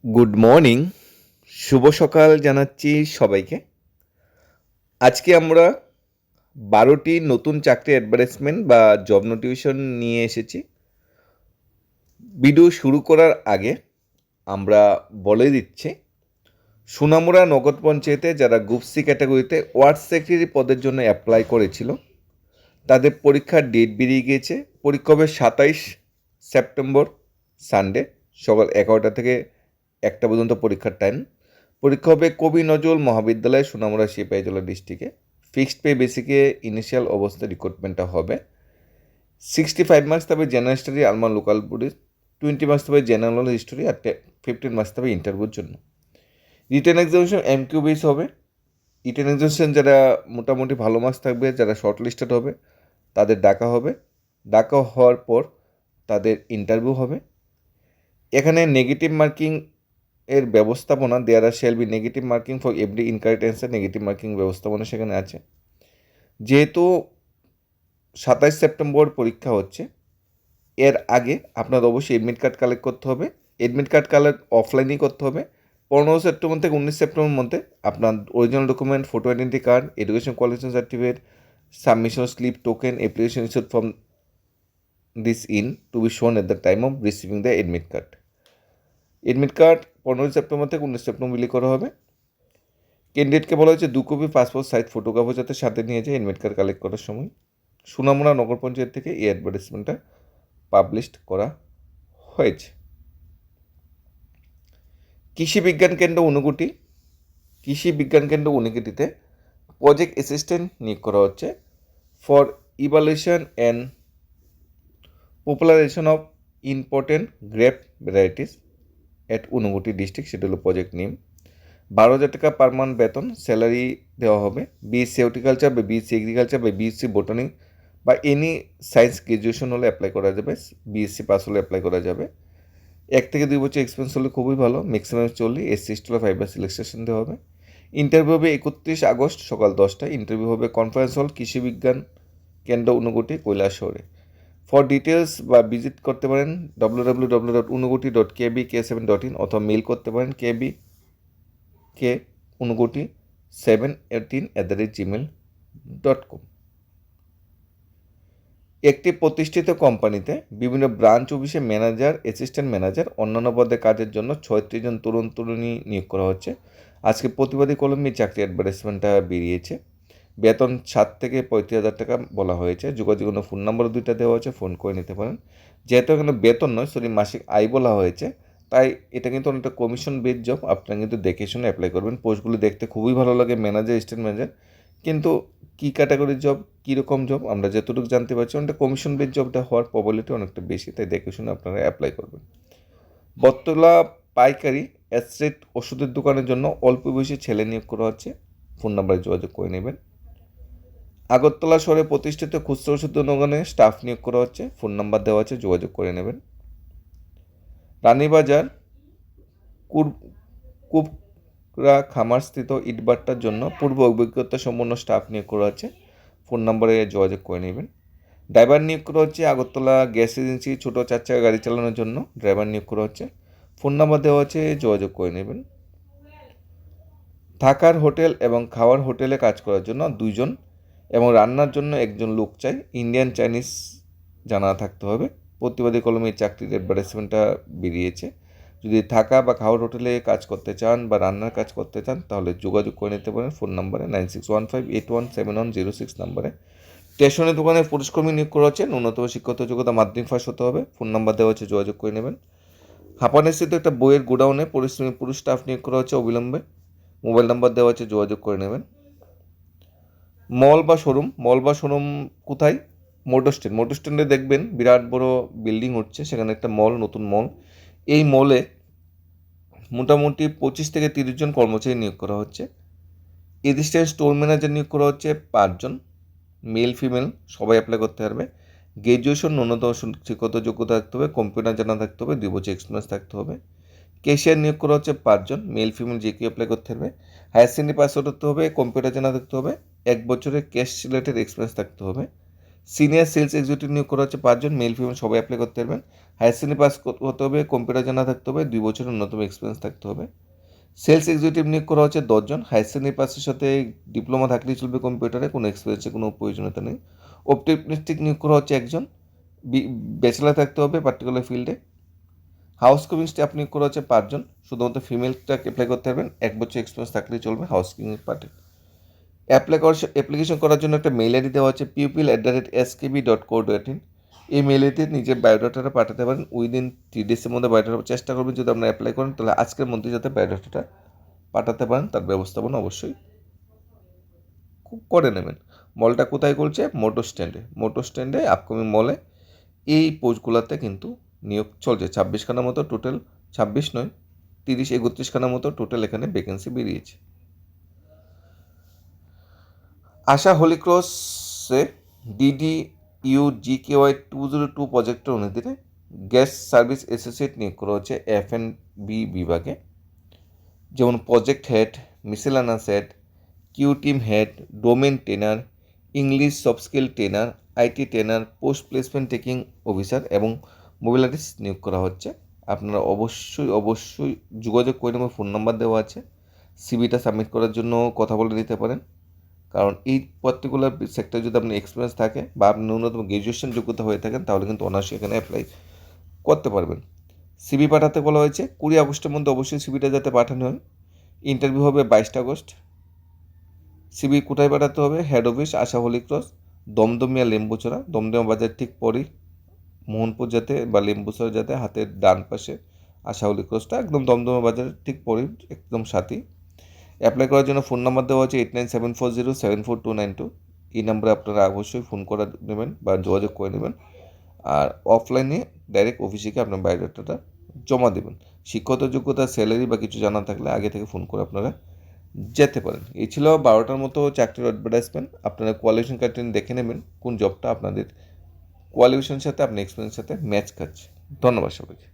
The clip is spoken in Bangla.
গুড মর্নিং, শুভ সকাল জানাচ্ছি সবাইকে। আজকে আমরা 12টি নতুন চাকরি অ্যাডভার্টাইজমেন্ট বা জব নোটিফিকেশন নিয়ে এসেছি। ভিডিও শুরু করার আগে আমরা বলে দিচ্ছি, সোনামুড়া নগর পঞ্চায়েতে যারা গ্রুপ সি ক্যাটাগরিতে ওয়ার্ড সেক্রেটারি পদের জন্য অ্যাপ্লাই করেছিল তাদের পরীক্ষার ডেট বেরিয়ে গিয়েছে। পরীক্ষা হবে 27 সেপ্টেম্বর সানডে সকাল 11টা থেকে 1টা পর্যন্ত পরীক্ষার টাইম। পরীক্ষা হবে কবি নজরুল মহাবিদ্যালয়, সোনামুড়া সিপাহীজলা ডিস্ট্রিক্টে। ফিক্সড পে বেসিকে ইনিশিয়াল অবস্থায় রিক্রুটমেন্টটা হবে। 65 মার্কস তবে general study আলমান local police, 20 marks তবে জেনারেল নলেজ হিস্টোরি, আর 15 মার্কস তবে ইন্টারভিউর জন্য। রিটেন এক্সামিনেশন এমকিউ বেস হবে। রিটেন এক্সামিনেশন যারা মোটামুটি ভালো মার্কস থাকবে, যারা শর্ট লিস্টেড হবে তাদের ডাকা হবে। ডাকা হওয়ার পর তাদের ইন্টারভিউ হবে। এখানে নেগেটিভ মার্কিং এর ব্যবস্থাপনা, there are shall be negative marking for every incorrect answer, negative marking ব্যবস্থাপনা সেখানে আছে। যেহেতু 27 সেপ্টেম্বর পরীক্ষা হচ্ছে, এর আগে আপনার অবশ্যই এডমিট কার্ড কালেক্ট করতে হবে। এডমিট কার্ড কালেক্ট অফলাইনেই করতে হবে। 15 সেপ্টেম্বর থেকে 19 সেপ্টেম্বর মধ্যে আপনার original document, photo identity card, education qualification certificate, submission slip, token, application issued from this in to be shown at the time of receiving the admit card. Admit card 15 September থেকে 19 সেপ্টেম্বর বিলি করা হবে। ক্যান্ডিডেটকে বলা হয়েছে 2 কপি পাসপোর্ট সাইজ ফটোগ্রাফও যাতে সাথে নিয়ে যায় এডমিট কার্ড কালেক্ট করার সময়। সোনামুড়া নগর পঞ্চায়েত থেকে এই অ্যাডভার্টাইজমেন্টটা পাবলিশ করা হয়েছে। কৃষি বিজ্ঞান কেন্দ্র ঊনকোটি, কৃষি বিজ্ঞান কেন্দ্র ঊনকোটিতে প্রজেক্ট অ্যাসিস্ট্যান্ট নিয়োগ করা হচ্ছে for evaluation and popularization of important grape varieties at Unakoti district. সেটা হলো প্রজেক্ট নেম। 12,000 টাকা পার মান্থ বেতন, স্যালারি দেওয়া হবে। বিএসসি হর্টিকালচার বা বিএসসি এগ্রিকালচার বা বিএসসি বোটানি বা এনি সায়েন্স গ্রাজুয়েশন হলে অ্যাপ্লাই করা যাবে। বিএসসি পাস হলে অ্যাপ্লাই করা যাবে। 1 থেকে 2 বছর এক্সপিরিয়েন্স হলে খুবই ভালো। ম্যাক্সিমাম 40, এসসি এসটি হলে 5 সিলেকশন দেওয়া হবে। ইন্টারভিউ হবে 31 আগস্ট সকাল 10টায়। ইন্টারভিউ হবে কনফারেন্স হল, কৃষি বিজ্ঞান কেন্দ্র ঊনকোটি, কৈলাসহরে। ফর ডিটেলস বা ভিজিট করতে পারেন www.unukoti.kbk7.in অথবা মেল করতে পারেন kbk718@gmail.com। একটি প্রতিষ্ঠিত কোম্পানিতে বিভিন্ন ব্রাঞ্চ অফিসে ম্যানেজার, অ্যাসিস্ট্যান্ট ম্যানেজার, অন্যান্য পদে কাজের জন্য 36 জন তরুণ তরুণী নিয়োগ করা হচ্ছে। আজকে প্রতিবাদী কলমে চাকরি অ্যাডভার্টাইজমেন্টটা বেরিয়েছে। বেতন 7 থেকে 35,000 টাকা বলা হয়েছে। যোগাযোগের ফোন নাম্বার 2টা দেওয়া হয়েছে, ফোন করে নিতে পারেন। যেহেতু এখানে বেতন নয়, মাসিক আয় বলা হয়েছে, তাই এটা কিন্তু অনেকটা কমিশন বেস জব। আপনারা কিন্তু দেখে শুনে অ্যাপ্লাই করবেন। পোস্টগুলো দেখতে খুবই ভালো লাগে, ম্যানেজার, অ্যাসিস্ট্যান্ট ম্যানেজার। কিন্তু কী ক্যাটাগরির জব, কীরকম জব আমরা যতটুকু জানতে পারছি, অনেকটা কমিশন বেস জবটা হওয়ার প্রবাবিলিটি অনেকটা বেশি, তাই দেখে শুনে আপনারা অ্যাপ্লাই করবেন। বটতলা পাইকারি অ্যাসেট ওষুধের দোকানের জন্য অল্প বয়সী ছেলে নিয়োগ করা হচ্ছে। ফোন নাম্বারে যোগাযোগ করে নেবেন। আগরতলা শহরে প্রতিষ্ঠিত খুচরা ওষুধ দোকানে স্টাফ নিয়োগ করা হচ্ছে। ফোন নাম্বার দেওয়া আছে, যোগাযোগ করে নেবেন। রানীবাজার কুবরা খামারস্থিত ইটভাটার জন্য পূর্ব অভিজ্ঞতা সম্পন্ন স্টাফ নিয়োগ করা হচ্ছে। ফোন নাম্বারে যোগাযোগ করে নেবেন। ড্রাইভার নিয়োগ করা হচ্ছে। আগরতলা গ্যাস এজেন্সি ছোটো 4 চাকা গাড়ি চালানোর জন্য ড্রাইভার নিয়োগ করা হচ্ছে। ফোন নাম্বার দেওয়া আছে, যোগাযোগ করে নেবেন। থাকার হোটেল এবং খাওয়ার হোটেলে কাজ করার জন্য 2 জন এবং রান্নার জন্য 1 জন লোক চাই। ইন্ডিয়ান চাইনিজ জানা থাকতে হবে। প্রতিবাদী কলমে চাকরির অ্যাডভার্টাইজমেন্টটা বেরিয়েছে। যদি থাকা বা খাওয়ার হোটেলে কাজ করতে চান বা রান্নার কাজ করতে চান তাহলে যোগাযোগ করে নিতে পারেন ফোন নাম্বারে 9615817106 নাম্বারে। স্টেশনের দোকানে পুরুষকর্মী নিয়োগ করা হচ্ছে। ন্যূনতম শিক্ষাগত যোগ্যতা মাধ্যমিক পাস হতে হবে। ফোন নাম্বার দেওয়া হচ্ছে, যোগাযোগ করে নেবেন। হাঁপানিস্থিত একটা বইয়ের গোডাউনে পরিশ্রমী পুরুষ স্টাফ নিয়োগ করা হচ্ছে অবিলম্বে। মোবাইল নাম্বার দেওয়া আছে, যোগাযোগ করে নেবেন। মল বা শোরুম কোথায়? মোটর স্ট্যান্ডে দেখবেন বিরাট বড় বিল্ডিং হচ্ছে, সেখানে একটা মল, নতুন মল। এই মলে মোটামুটি 25 থেকে 30 জন কর্মচারী নিয়োগ করা হচ্ছে। অ্যাসিস্ট্যান্ট স্টোর ম্যানেজার নিয়োগ করা হচ্ছে 5 জন, মেল ফিমেল সবাই অ্যাপ্লাই করতে পারবে। গ্র্যাজুয়েশন ন্যূনতম শিক্ষাগত যোগ্যতা থাকতে হবে, কম্পিউটার জানা থাকতে হবে, 2 বছর এক্সপিরিয়েন্স থাকতে হবে। ক্যাশিয়ার নিয়োগ করা হচ্ছে 5 জন, মেল ফিমেল যে কেউ অ্যাপ্লাই করতে পারবে। হায়ার সেকেন্ডারি পাস করতে হবে, কম্পিউটার জানা থাকতে হবে, 1 বছরের ক্যাশ রিলেটেড এক্সপিরিয়েন্স থাকতে হবে। সিনিয়র সেলস এক্সিকিউটিভ নিয়োগ করা হচ্ছে 5 জন, মেল ফিমেল সবাই অ্যাপ্লাই করতে পারবেন। হায়ার সেকেন্ডারি পাস করতে হবে, কম্পিউটার জানা থাকতে হবে, 2 বছরের ন্যূনতম এক্সপিরিয়েন্স থাকতে হবে। সেলস এক্সিকিউটিভ নিয়োগ করা হচ্ছে 10 জন, হায়ার সেকেন্ডারি পাসের সাথে ডিপ্লোমা থাকলেই চলবে কম্পিউটারে, কোনো এক্সপিরিয়েন্সের কোনো প্রয়োজনীয়তা নেই। অপটিমিস্টিক নিয়োগ করা হচ্ছে 1 জন, ব্যাচেলার থাকতে হবে পার্টিকুলার ফিল্ডে। হাউসকিপিং স্টাফ নিয়োগ করা হচ্ছে 5 জন, শুধুমাত্র ফিমেলটা অ্যাপ্লাই করতে পারবেন, 1 বছর এক্সপিরিয়েন্স থাকলেই চলবে হাউসকিপিং পার্টে। অ্যাপ্লিকেশন করার জন্য একটা মেল আইডি দেওয়া আছে pupil@skb.co.in। এই মেল আইডিতে নিজের বায়োডাটাটা পাঠাতে পারেন। উইদিন 3 ডেজের মধ্যে বায়োডাটা চেষ্টা করবেন, যদি আপনারা অ্যাপ্লাই করেন তাহলে আজকের মধ্যে যাতে বায়োডাটাটা পাঠাতে পারেন, তার ব্যবস্থাপনা অবশ্যই করে নেবেন। মলটা কোথায় করছে? মোটর স্ট্যান্ডে আপকামিং মলে এই পোস্টগুলোতে কিন্তু নিয়োগ চলছে। 26খানা মতো টোটাল, 26 নয় 30-31খানা মতো টোটাল এখানে ভ্যাকেন্সি বেরিয়েছে। আশা হলিক্রসে DDU-GKY 202 প্রজেক্টের অনুযায়ী গ্যাস সার্ভিস অ্যাসোসিয়েট নিয়োগ করা হচ্ছে F&B বিভাগে, যেমন project head, miscellaneous head, Q team head, domain trainer, English soft skill trainer, IT trainer, post placement taking officer এবং মোবাইল আর্টিস্ট নিয়োগ করা হচ্ছে। আপনারা অবশ্যই যোগাযোগ করে নেবেন, ফোন নাম্বার দেওয়া আছে। সিভিটা সাবমিট করার জন্য কথা বলে দিতে পারেন, কারণ এই পার্টিকুলার সেক্টরে যদি আপনার এক্সপিরিয়েন্স থাকে বা আপনি ন্যূনতম গ্র্যাজুয়েশন যোগ্যতা হয়ে থাকেন তাহলে কিন্তু অনার্সে এখানে অ্যাপ্লাই করতে পারবেন। সিভি পাঠাতে বলা হয়েছে 20 আগস্টের মধ্যে, অবশ্যই সিভিটা যাতে পাঠানো হয়। ইন্টারভিউ হবে 22 আগস্ট। সিভি কোথায় পাঠাতে হবে? হেড অফিস আশা হলিক্রস, দমদমিয়া লেম্বুচড়া, দমদমা বাজার ঠিক পরেই মোহনপুর যাতে বা লেম্বুচড়া যাতে হাতের ডান পাশে আশা হলিক্রসটা একদম দমদমা বাজারের ঠিক পরেই, একদম সাথেই। অ্যাপ্লাই করার জন্য ফোন নাম্বার দেওয়া আছে 8974074292। এই নাম্বারে আপনারা অবশ্যই ফোন করে নেবেন বা যোগাযোগ করে নেবেন। আর অফলাইনে ডাইরেক্ট অফিসে গিয়ে আপনার বায়োডাটাটা জমা দেবেন। শিক্ষত যোগ্যতা, স্যালারি বা কিছু জানা থাকলে আগে থেকে ফোন করে আপনারা যেতে পারেন। এই ছিল 12টার মতো চাকরির অ্যাডভার্টাইজমেন্ট। আপনারা কোয়ালিফিকেশন ক্রাইটেরিয়া দেখে নেবেন কোন জবটা আপনাদের কোয়ালিফিকেশনের সাথে আপনার এক্সপিরিয়েন্সের সাথে ম্যাচ খাচ্ছে। ধন্যবাদ সবাইকে।